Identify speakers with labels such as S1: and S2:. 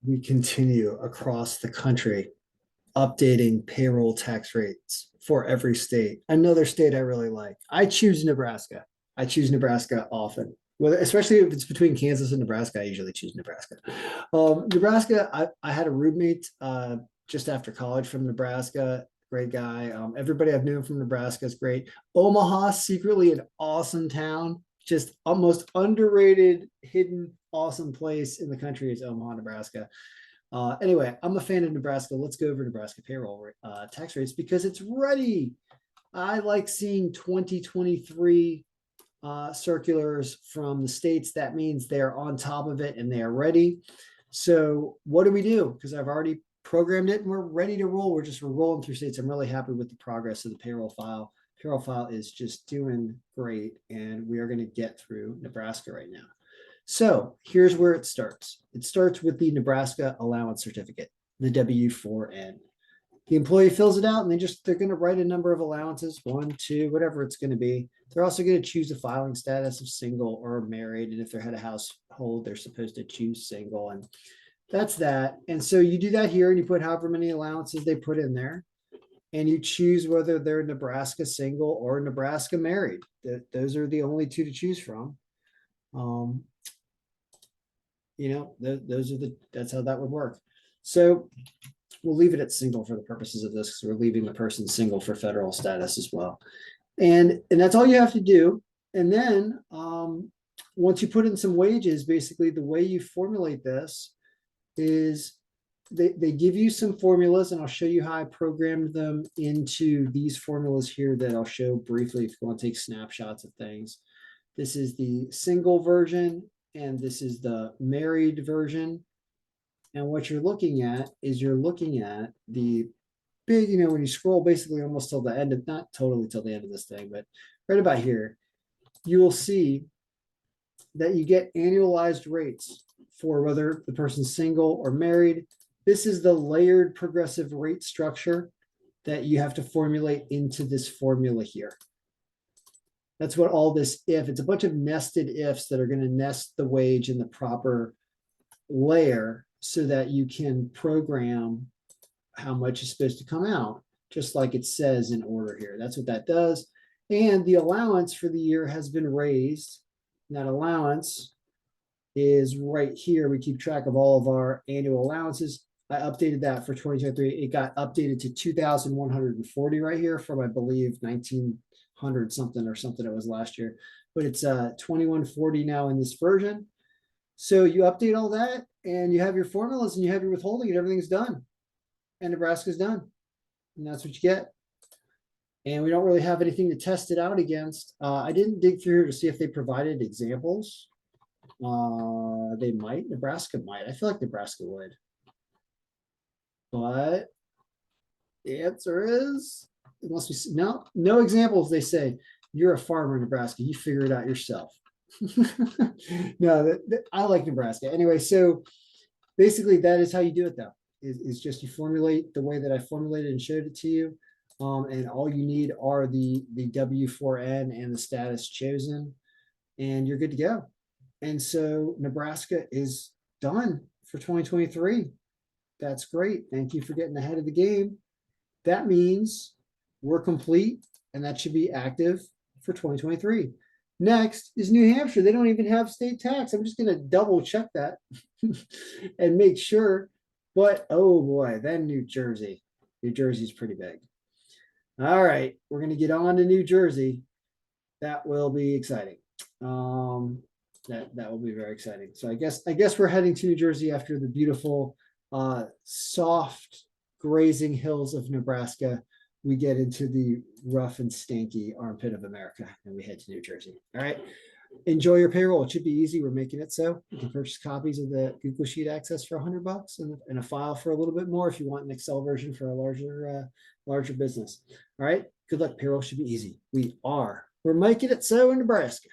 S1: we continue across the country updating payroll tax rates for every state. Another state I really like. I choose Nebraska. I choose Nebraska often. Whether, especially if it's between Kansas and Nebraska, I usually choose Nebraska. Nebraska, I had a roommate just after college from Nebraska. Great guy. Everybody I've known from Nebraska is great. Omaha, secretly an awesome town. Just almost underrated, hidden, awesome place in the country is Omaha, Nebraska. Anyway, I'm a fan of Nebraska. Let's go over Nebraska payroll tax rates because it's ready. I like seeing 2023 circulars from the states. That means they're on top of it and they are ready. So what do we do? Because I've already programmed it and we're ready to roll. We're rolling through states. I'm really happy with the progress of the payroll file. Payroll file is just doing great, and we are going to get through Nebraska right now. So here's where it starts. It starts with the Nebraska Allowance Certificate, the W4N. The employee fills it out and they're going to write a number of allowances, 1, 2, whatever it's going to be. They're also going to choose a filing status of single or married. And if they're head of household, they're supposed to choose single. And that's that. And so you do that here and you put however many allowances they put in there. And you choose whether they're Nebraska single or Nebraska married. Those are the only two to choose from. That's how that would work. So we'll leave it at single for the purposes of this because we're leaving the person single for federal status as well. And that's all you have to do. And then once you put in some wages, basically the way you formulate this is they give you some formulas, and I'll show you how I programmed them into these formulas here that I'll show briefly if you want to take snapshots of things. This is the single version, and this is the married version. And what you're looking at is the big, when you scroll basically almost till the end of, not totally till the end of this thing, but right about here, you will see that you get annualized rates for whether the person's single or married. This is the layered progressive rate structure that you have to formulate into this formula here. That's what all this it's a bunch of nested ifs that are going to nest the wage in the proper layer so that you can program how much is supposed to come out, just like it says in order here. That's what that does. And the allowance for the year has been raised. And that allowance is right here. We keep track of all of our annual allowances. I updated that for 2023. It got updated to 2,140 right here from, I believe, 1,900 something or something it was last year. But it's 2,140 now in this version. So you update all that and you have your formulas and you have your withholding and everything's done. And Nebraska's done. And that's what you get. And we don't really have anything to test it out against. I didn't dig through here to see if they provided examples. They might. Nebraska might. I feel like Nebraska would. But the answer is, it must be no examples. They say, you're a farmer in Nebraska. You figure it out yourself. No, I like Nebraska. Anyway, so basically that is how you do it though. Is just you formulate the way that I formulated and showed it to you. And all you need are the W4N and the status chosen, and you're good to go. And so Nebraska is done for 2023. That's great. Thank you for getting ahead of the game. That means we're complete, and that should be active for 2023. Next is New Hampshire. They don't even have state tax. I'm just going to double check that and make sure. But oh boy, then New Jersey. New Jersey's pretty big. All right, we're going to get on to New Jersey. That will be exciting. That will be very exciting. So I guess we're heading to New Jersey after the beautiful soft grazing hills of Nebraska. We get into the rough and stinky armpit of America and we head to New Jersey. All right. Enjoy your payroll. It should be easy. We're making it so. You can purchase copies of the Google Sheet access for $100 and a file for a little bit more if you want an Excel version for a larger business. All right. Good luck. Payroll should be easy. We're making it so in Nebraska.